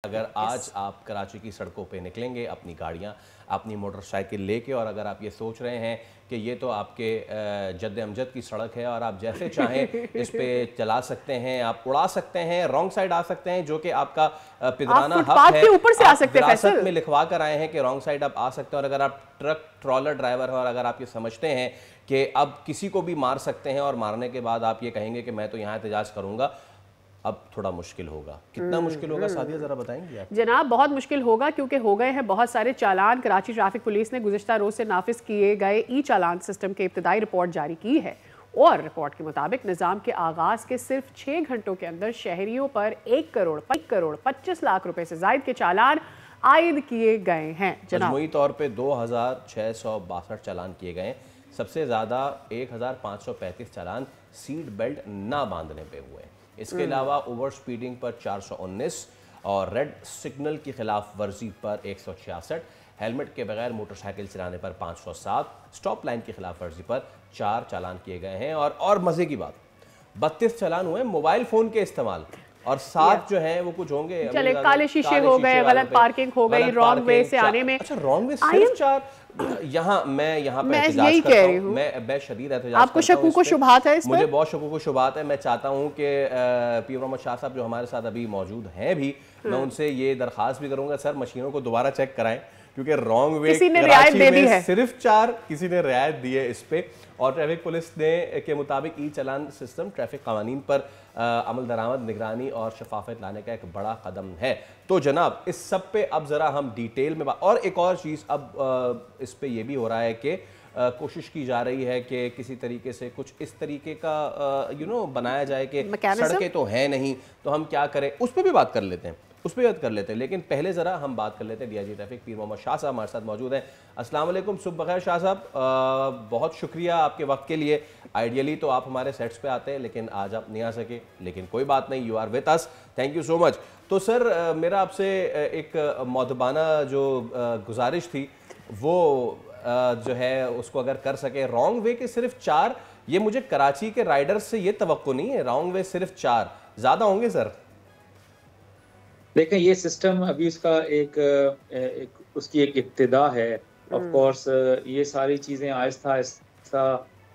अगर आज आप कराची की सड़कों पे निकलेंगे अपनी गाड़ियाँ, अपनी मोटरसाइकिल लेके, और अगर आप ये सोच रहे हैं कि ये तो आपके जद्द अमजद की सड़क है और आप जैसे चाहें इस पे चला सकते हैं, आप उड़ा सकते हैं, रॉन्ग साइड आ सकते हैं, जो कि आपका पिदराना हक है। के ऊपर से आ आप सकते हैं, विरासत में लिखवा कर आए हैं कि रॉन्ग साइड आप आ सकते हैं। और अगर आप ट्रक ट्रॉलर ड्राइवर हैं और अगर आप ये समझते हैं कि अब किसी को भी मार सकते हैं और मारने के बाद आप ये कहेंगे कि मैं तो यहाँ एहतजाज करूँगा, अब थोड़ा मुश्किल होगा। कितना मुश्किल होगा सादिया, जरा बताएंगे आप? जनाब बहुत मुश्किल होगा, क्योंकि हो गए हैं बहुत सारे चालान। कराची ट्रैफिक पुलिस ने गुज़िश्ता रोज से नाफिज किए गए ई चालान सिस्टम के इब्तदाई रिपोर्ट जारी की है और रिपोर्ट के मुताबिक निज़ाम के आगाज के सिर्फ 6 घंटों के अंदर शहरियों पर 1 करोड़ 25 लाख रुपए से जायद के चालान आयद किए गए हैं। मजमूई तौर पे 2662 चालान किए गए। सबसे ज़्यादा 1535 चालान सीट बेल्ट ना बांधने पे हुए। इसके अलावा ओवर स्पीडिंग पर 419 और रेड सिग्नल की खिलाफ वर्जी पर 166, हेलमेट के बगैर मोटरसाइकिल चलाने पर 507, स्टॉप लाइन की खिलाफ वर्जी पर 4 चालान किए गए हैं। और मजे की बात, 32 चालान हुए मोबाइल फोन के इस्तेमाल, और 7 जो हैं वो कुछ होंगे चले काले शीशे हो गए, गलत पार्किंग हो गई, रॉन्ग वे से आने में। अच्छा, रॉन्ग वे सिर्फ 4। मैं यहाँ पे यही कह रही हूँ, मैं शदीद एहतजाज आपको शकूक व शुबहात है? मुझे बहुत शकूक व शुबहात है। मैं चाहता हूँ कि पीर मोहम्मद शाह साहब जो हमारे साथ अभी मौजूद हैं भी, मैं उनसे ये दरख्वास्त भी करूँगा, सर मशीनों को दोबारा चेक कराएं, क्योंकि रॉन्ग वे कराची में सिर्फ 4 किसी ने रियायत दी है इस पे। और ट्रैफिक पुलिस ने के मुताबिक ई चालान सिस्टम ट्रैफिक कानून पर अमल दरामद, निगरानी और शफाफत लाने का एक बड़ा कदम है। तो जनाब इस सब पे अब ज़रा हम डिटेल में और एक और चीज़, अब इस पे ये भी हो रहा है कि कोशिश की जा रही है कि किसी तरीके से कुछ इस तरीके का बनाया जाए कि सड़कें तो हैं नहीं, तो हम क्या करें, उस पर भी बात कर लेते हैं, उस पर बात कर लेते हैं। लेकिन पहले ज़रा हम बात कर लेते हैं डीआईजी ट्रैफिक पीर मोहम्मद शाह साहब हमारे साथ मौजूद हैं। अस्सलाम वालेकुम, सुबह बखैर शाह साहब, बहुत शुक्रिया आपके वक्त के लिए। आइडियली तो आप हमारे सेट्स पे आते हैं, लेकिन आज आप नहीं आ सके, लेकिन कोई बात नहीं, you are with us, thank you so much. तो सर मेरा आपसे एक मौदबाना जो गुजारिश थी वो जो है उसको अगर कर सके, रॉन्ग वे के सिर्फ 4, ये मुझे कराची के राइडर्स से ये तवक्को नहीं है, रॉन्ग वे सिर्फ 4, ज़्यादा होंगे सर? देखें, ये सिस्टम अभी उसका उसकी एक इब्तिदा है। ऑफ कोर्स ये सारी चीज़ें आहिस्ता आहिस्ता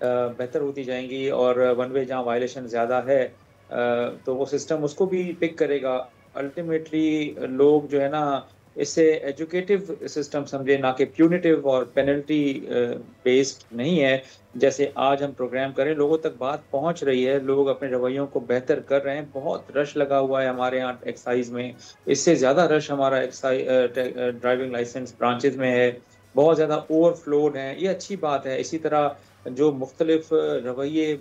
बेहतर होती जाएंगी, और वन वे जहाँ वायलेशन ज़्यादा है तो वो सिस्टम उसको भी पिक करेगा। अल्टीमेटली लोग जो है ना, इससे एजुकेटिव सिस्टम समझे, ना कि प्यूनिटिव और पेनल्टी बेस्ड नहीं है। जैसे आज हम प्रोग्राम करें, लोगों तक बात पहुंच रही है, लोग अपने रवैयों को बेहतर कर रहे हैं। बहुत रश लगा हुआ है हमारे यहाँ एक्साइज में, इससे ज़्यादा रश हमारा ड्राइविंग लाइसेंस ब्रांचेज में है, बहुत ज़्यादा ओवरफ्लोड है, ये अच्छी बात है। इसी तरह जो मुख्तलिफ रवैये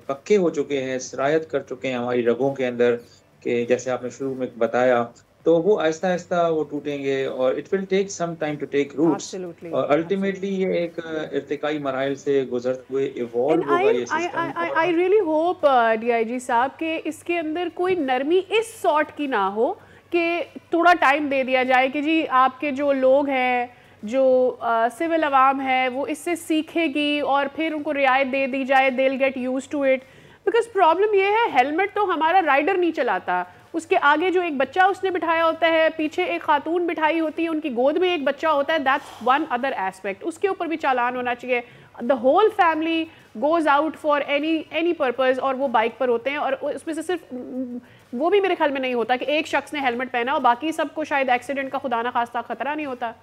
पक्के हो चुके हैं, सरायत कर चुके हैं हमारी रगों के अंदर, कि जैसे आपने शुरू में बताया, तो वो आहिस्ता आहिस्ता वो टूटेंगे और it will take some time to take roots, और अल्टीमेटली ये एक इर्तिकाई मराहिल से गुजरते हुए इवॉल्व होगा ये system. I really hope DIG साहब के इसके अंदर कोई नरमी इस सॉर्ट की ना हो कि थोड़ा टाइम दे दिया जाए कि जी आपके जो लोग हैं, जो सिविल अवाम है, वो इससे सीखेगी और फिर उनको रियायत दे दी जाए, they will get used to it. Because problem ये है, हेलमेट तो हमारा राइडर नहीं चलाता, उसके आगे जो एक बच्चा उसने बिठाया होता है, पीछे एक खातून बिठाई होती है, उनकी गोद में एक बच्चा होता है, दैट्स वन अदर एस्पेक्ट, उसके ऊपर भी चालान होना चाहिए। The whole family goes out for any purpose और वो बाइक पर होते हैं, और उसमें से सिर्फ वो भी मेरे ख्याल में नहीं होता कि एक शख्स ने हेलमेट पहना और बाकी सबको शायद एक्सीडेंट का खुदा ना खास्ता खतरा नहीं होता।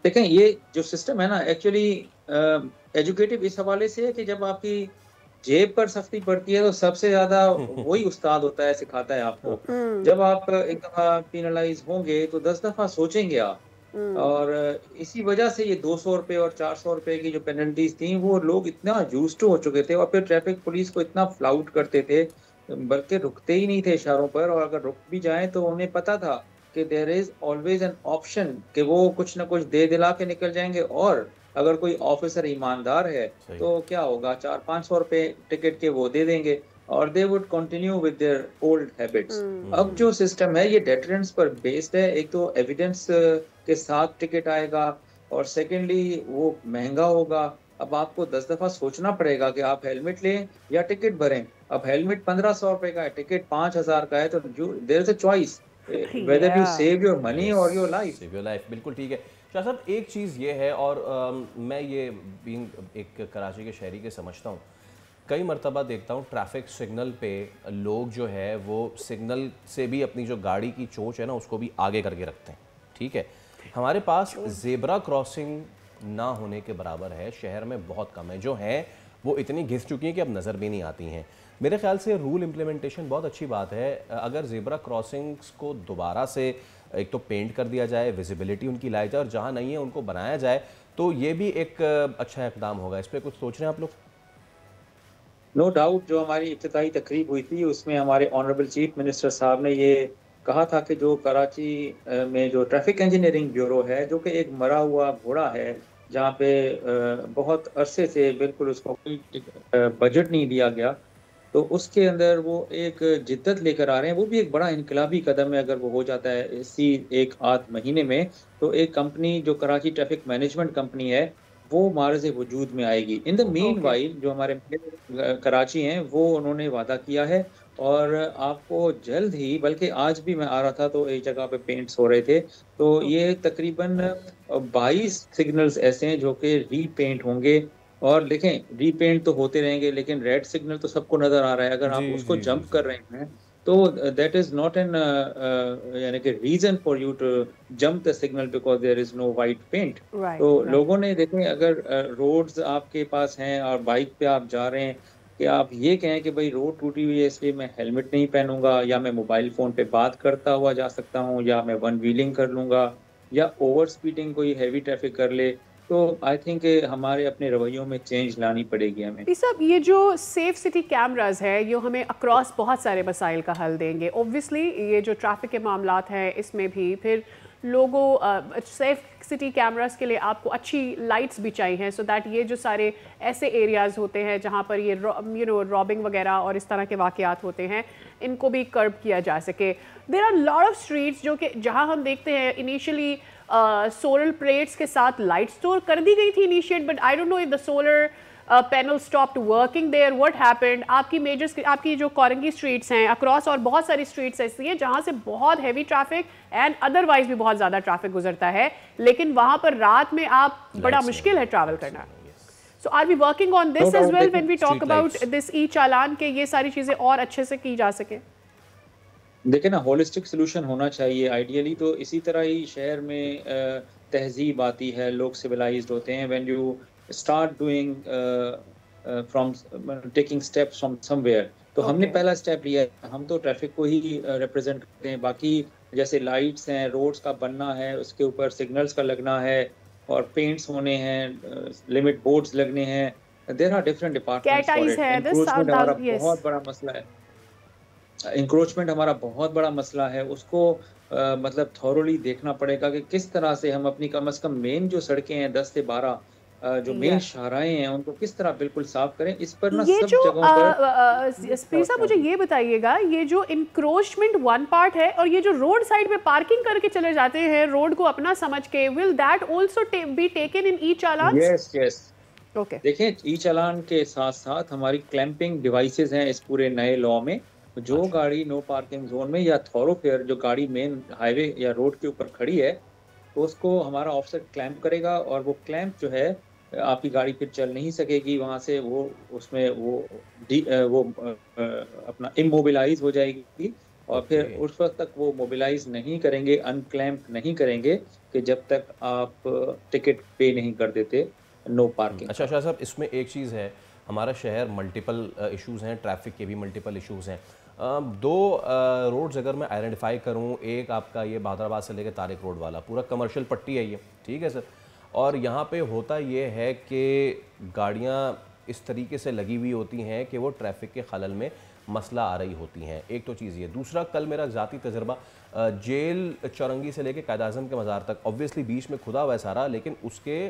देखें, ये जो सिस्टम है ना, एक्चुअली एजुकेटिव इस हवाले से है कि जब आपकी जेब पर सख्ती पड़ती है तो सबसे ज्यादा वही उस्ताद होता है, सिखाता है आपको। जब आप एक दफा पेनलाइज होंगे तो 10 दफा सोचेंगे आप, और इसी वजह से ये 200 रुपए और 400 रुपए की जो पेनल्टीज थी, वो लोग इतना यूज्ड टू हो चुके थे, और फिर ट्रैफिक पुलिस को इतना फ्लाउट करते थे, बल्कि रुकते ही नहीं थे इशारों पर, और अगर रुक भी जाए तो उन्हें पता था कि there is always an option कि वो कुछ ना कुछ दे दिला के निकल जाएंगे, और अगर कोई ऑफिसर ईमानदार है तो क्या होगा, 400-500 रुपए टिकट के वो दे देंगे, और they would continue with their old habits. अब जो सिस्टम है ये डेटरेंस पर बेस्ड है। एक तो एविडेंस के साथ टिकट आएगा, और सेकेंडली वो महंगा होगा। अब आपको 10 दफा सोचना पड़ेगा कि आप हेलमेट लें या टिकट भरें। अब हेलमेट 1500 रुपए का है, टिकट 5000 का है, तो there is a choice. whether you save your money or your life. Save your life, बिल्कुल ठीक है शाह साहब। एक चीज़ ये है और मैं ये बीइंग एक कराची के शहरी के समझता हूँ, कई मरतबा देखता हूँ ट्रैफिक सिग्नल पे लोग जो है वो सिग्नल से भी अपनी जो गाड़ी की चोंच है ना उसको भी आगे करके रखते हैं। ठीक है, हमारे पास ज़ेब्रा क्रॉसिंग ना होने के बराबर है, शहर में बहुत कम है, जो हैं वो इतनी घिस चुकी हैं कि अब नज़र भी नहीं आती हैं। मेरे ख्याल से रूल इम्प्लीमेंटेशन बहुत अच्छी बात है, अगर ज़ेब्रा क्रॉसिंग्स को दोबारा से एक तो पेंट कर दिया जाए, विजिबिलिटी उनकी लाई जाए और जहाँ नहीं है उनको बनाया जाए, तो ये भी एक अच्छा इक़दाम होगा। इस पर कुछ सोच रहे हैं आप लोग? नो डाउट, जो हमारी इफ्तिताई तकरीब हुई थी उसमें हमारे ऑनरेबल चीफ मिनिस्टर साहब ने ये कहा था कि जो कराची में जो ट्रैफिक इंजीनियरिंग ब्यूरो है, जो कि एक मरा हुआ घोड़ा है, जहाँ पे बहुत अरसे से बिल्कुल उसको कोई बजट नहीं दिया गया, तो उसके अंदर वो एक जिद्दत लेकर आ रहे हैं। वो भी एक बड़ा इनकलाबी कदम है, अगर वो हो जाता है इसी एक आध महीने में, तो एक कंपनी जो कराची ट्रैफिक मैनेजमेंट कंपनी है वो मारज़ वजूद में आएगी। इन द मीन वाइल जो हमारे कराची हैं वो उन्होंने वादा किया है, और आपको जल्द ही, बल्कि आज भी मैं आ रहा था तो एक जगह पे पेंट्स हो रहे थे, तो ये तकरीबन 22 सिग्नल्स ऐसे हैं जो कि रीपेंट होंगे। और देखें, रीपेंट तो होते रहेंगे, लेकिन रेड सिग्नल तो सबको नजर आ रहा है। अगर आप उसको जंप कर रहे हैं तो दैट इज नॉट एन यानी कि reason for you to jump the signal because there is no white paint. तो लोगों ने, देखें, अगर रोड्स आपके पास हैं और बाइक पे आप जा रहे हैं, कि आप ये कहें कि भाई रोड टूटी हुई है इसलिए मैं हेलमेट नहीं पहनूंगा, या मैं मोबाइल फ़ोन पे बात करता हुआ जा सकता हूँ, या मैं वन व्हीलिंग कर लूँगा, या ओवर स्पीडिंग कोई हैवी ट्रैफिक कर ले, तो आई थिंक हमारे अपने रवैयों में चेंज लानी पड़ेगी हमें। साहब, ये जो सेफ सिटी कैमराज है ये हमें अक्रॉस बहुत सारे मसाइल का हल देंगे। ऑब्वियसली ये जो ट्रैफिक के मामलात हैं इसमें भी, फिर लोगों सेफ सिटी कैमरास के लिए आपको अच्छी लाइट्स भी चाहिए हैं, सो दैट ये जो सारे ऐसे एरियाज़ होते हैं जहाँ पर ये रॉबिंग वगैरह और इस तरह के वाक़यात होते हैं, इनको भी कर्ब किया जा सके। There are lot of streets जो कि जहाँ हम देखते हैं इनिशियली सोलर प्लेट्स के साथ लाइट स्टोर कर दी गई थी initiate, but I don't know if the solar panel stopped working there, what happened. आपकी मेजर आपकी जो कोरंगी स्ट्रीट्स हैं अक्रॉस, और बहुत सारी स्ट्रीट्स ऐसी हैं जहाँ से बहुत हैवी ट्रैफिक एंड अदरवाइज भी बहुत ज़्यादा ट्रैफिक गुजरता है, लेकिन वहाँ पर रात में आप बड़ा मुश्किल है ट्रैवल करना। So are we working on this as well when we talk about this e challan, के ये सारी चीज़ें और अच्छे से की जा सके? देखिए ना, होलिस्टिक सोल्यूशन होना चाहिए आइडियली। तो इसी तरह ही शहर में तहजीब आती है, लोग सिविलाइज्ड होते हैं when you start doing from taking steps from somewhere. तो हमने पहला स्टेप लिया है, हम तो ट्रैफिक को ही रिप्रेजेंट करते हैं। बाकी जैसे लाइट्स हैं, रोड्स का बनना है, उसके ऊपर सिग्नल्स का लगना है, और पेंट्स होने हैं, लिमिट बोर्ड्स लगने हैं, there are different departments for it. Encroachment हमारा बहुत बड़ा मसला है, इंक्रोचमेंट हमारा बहुत बड़ा मसला है, उसको मतलब थॉरोली देखना पड़ेगा कि किस तरह से हम अपनी कम से कम मेन जो सड़कें हैं 10 से 12 जो मेन शाहराएं हैं उनको किस तरह बिल्कुल साफ करें। इस पर ना सब जगहों पर स्पीर साहब मुझे ये बताइएगा, ये जो इंक्रोचमेंट वन पार्ट है और ये जो रोड साइड में पार्किंग करके चले जाते हैं रोड को अपना समझ के, will that also be taken in E challan? Yes yes, okay. देखिए, ई चालान के साथ साथ हमारी क्लैंपिंग डिवाइसेस हैं इस पूरे नए लॉ में। जो गाड़ी नो पार्किंग जोन में या थॉरोफेयर, जो गाड़ी मेन हाईवे या रोड के ऊपर खड़ी है, तो उसको हमारा ऑफिसर क्लैंप करेगा, और वो क्लैंप जो है आपकी गाड़ी फिर चल नहीं सकेगी वहाँ से, वो उसमें वो अपना इमोबिलाइज हो जाएगी, और फिर उस वक्त तक वो मोबिलाइज नहीं करेंगे, अनक्लैंप नहीं करेंगे कि जब तक आप टिकट पे नहीं कर देते नो पार्किंग। अच्छा शाह साहब, इसमें एक चीज़ है, हमारा शहर मल्टीपल इश्यूज़ हैं, ट्रैफिक के भी मल्टीपल इश्यूज़ हैं। दो रोड्स अगर मैं आइडेंटिफाई करूं, एक आपका ये बहादुराबाद से लेकर तारिक रोड वाला पूरा कमर्शियल पट्टी है ये, ठीक है सर, और यहाँ पे होता ये है कि गाड़ियाँ इस तरीके से लगी हुई होती हैं कि वो ट्रैफिक के खलल में मसला आ रही होती हैं। एक तो चीज़ ये, दूसरा कल मेरा ज़ाती तजर्बा जेल चौरंगी से लेकर कायद आज़म के मज़ार तक, ऑब्वियसली बीच में खुदा हुआ है सारा, लेकिन उसके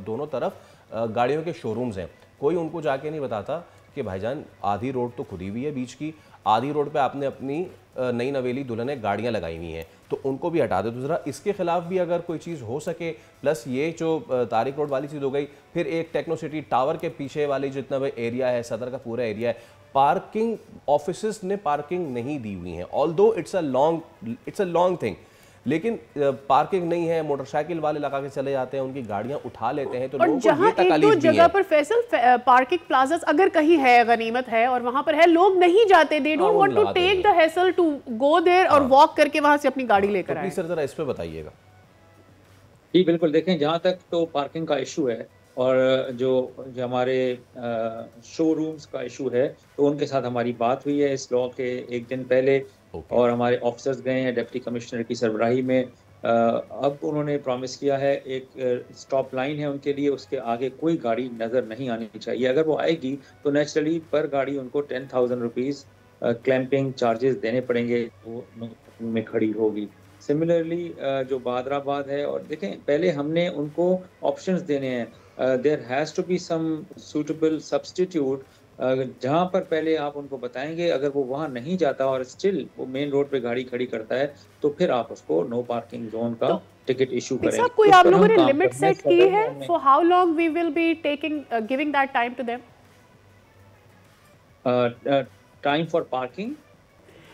दोनों तरफ गाड़ियों के शोरूम्स हैं। कोई उनको जाके नहीं बताता कि भाईजान आधी रोड तो खुदी हुई है बीच की, आधी रोड पे आपने अपनी नई नवेली दुल्हने गाड़ियाँ लगाई हुई हैं, तो उनको भी हटा दो। दूसरा, इसके खिलाफ भी अगर कोई चीज़ हो सके, प्लस ये जो तारिक रोड वाली चीज़ हो गई, फिर एक टेक्नो सिटी टावर के पीछे वाली जितना भी एरिया है, सदर का पूरा एरिया है, पार्किंग ऑफिसेस ने पार्किंग नहीं दी हुई है, although it's a long thing, लेकिन पार्किंग नहीं है, मोटरसाइकिल वाले लगा के चले जाते हैं, उनकी गाड़ियां उठा लेते हैं, तो लोगों को ये तकलीफ भी है। जगह पर फैसल पार्किंग प्लाजास अगर कहीं है, गनीमत है और वहां पर है, लोग नहीं जाते, they don't want to take the hassle to go there और वॉक करके वहां से अपनी गाड़ी लेकर आए। सर जरा इस पे बताइएगा। जी बिल्कुल, देखें जहाँ तक तो पार्किंग का इशू है और जो हमारे शोरूम्स का इशू है, तो उनके साथ हमारी बात हुई है इस लॉ के एक दिन पहले, और हमारे ऑफिसर्स गए हैं डिप्टी कमिश्नर की सरबराही में। अब उन्होंने प्रॉमिस किया है, एक स्टॉप लाइन है उनके लिए, उसके आगे कोई गाड़ी नज़र नहीं आनी चाहिए। अगर वो आएगी तो नेचुरली पर गाड़ी उनको 10,000 रुपीज़ क्लैंपिंग चार्जेस देने पड़ेंगे, वो में खड़ी होगी। सिमिलरली जो बादराबाद है, और देखें पहले हमने उनको ऑप्शंस देने हैं, there has to be some suitable substitute, जहाँ पर पहले आप उनको बताएंगे, अगर वो वहाँ नहीं जाता और स्टिल वो मेन रोड पे गाड़ी खड़ी करता है, तो फिर आप उसको नो पार्किंग जोन का टिकट इशू करें। कोई आप लोगों ने लिमिट सेट की है for how long we will be taking giving that time to them? Time for parking,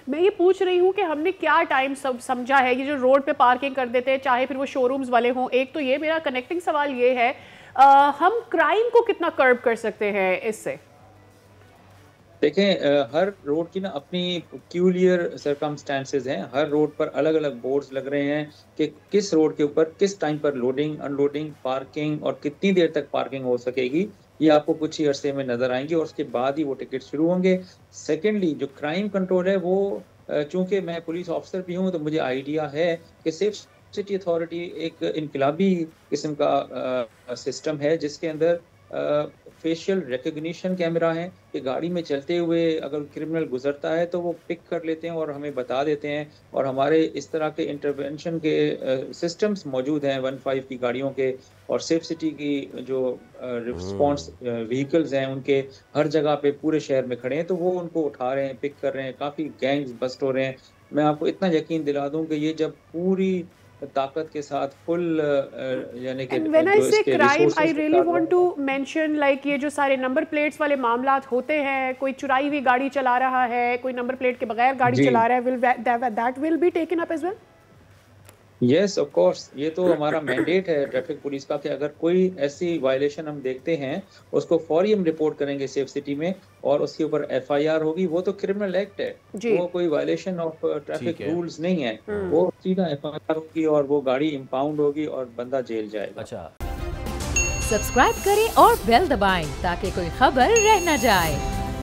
मैं ये पूछ रही हूँ कि हमने क्या टाइम सब समझा है, ये जो रोड पे पार्किंग कर देते हैं, चाहे फिर वो शोरूम्स वाले हों। एक तो ये मेरा कनेक्टिंग सवाल ये है, हम क्राइम को कितना कर्ब कर सकते हैं इससे? देखें हर रोड की ना अपनी पेक्यूलियर सर्कमस्टेंसेस हैं, हर रोड पर अलग अलग बोर्ड्स लग रहे हैं कि किस रोड के ऊपर किस टाइम पर लोडिंग, अनलोडिंग, पार्किंग और कितनी देर तक पार्किंग हो सकेगी, ये आपको कुछ ही अरसे में नज़र आएंगे और उसके बाद ही वो टिकट शुरू होंगे। सेकेंडली जो क्राइम कंट्रोल है, वो चूँकि मैं पुलिस ऑफिसर भी हूँ तो मुझे आइडिया है कि सेफ सिटी अथॉरिटी एक इनकलाबी किस्म का सिस्टम है, जिसके अंदर फेशियल रिकग्निशन कैमरा है कि गाड़ी में चलते हुए अगर क्रिमिनल गुजरता है तो वो पिक कर लेते हैं और हमें बता देते हैं, और हमारे इस तरह के इंटरवेंशन के सिस्टम्स मौजूद हैं 15 की गाड़ियों के, और सेफ सिटी की जो रिस्पॉन्स व्हीकल्स हैं उनके हर जगह पे पूरे शहर में खड़े हैं, तो वो उनको उठा रहे हैं, पिक कर रहे हैं, काफ़ी गैंग्स बस्ट हो रहे हैं। मैं आपको इतना यकीन दिला दूं कि ये जब पूरी ताकत के साथ फुल यानी कि when I say crime I really want to mention like ये जो सारे नंबर प्लेट्स वाले मामलात होते हैं, कोई चुराई हुई गाड़ी चला रहा है, कोई नंबर प्लेट के बगैर गाड़ी चला रहा है, will that will be taken up as well? Yes of course, ये तो हमारा मैंडेट है ट्रैफिक पुलिस का कि अगर कोई ऐसी वायलेशन हम देखते हैं उसको फौरी हम रिपोर्ट करेंगे सेफ सिटी में, और उसके ऊपर FIR होगी। वो तो क्रिमिनल एक्ट है, वो कोई वायलेशन ऑफ ट्रैफिक रूल्स नहीं है, वो सीधा FIR होगी और वो गाड़ी इंपाउंड होगी और बंदा जेल जाएगा। अच्छा, सब्सक्राइब करें और बेल दबाएं ताकि कोई खबर रह न जाए।